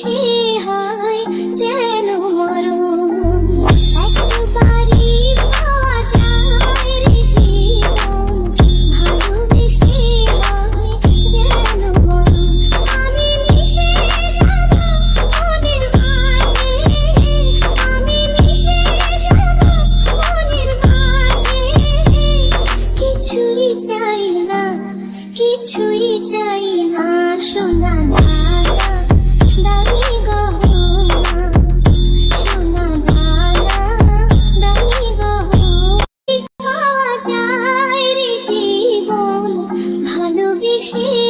ভালোবেসে হয় যেন মরণ। একবারই পাওয়া যায় রে জীবন, ভালোবেসে হয় যেন মরণ। আমি মিশে যাব মনের মাঝে, আমি মিশে যাব মনের মাঝে। কিছুই চাই না, কিছুই চাই না সোনা দানা, দামি গহনা, সোনা দানা, দামি গহনা। পাওয়া যায় রে জীবন, ভালোবেসে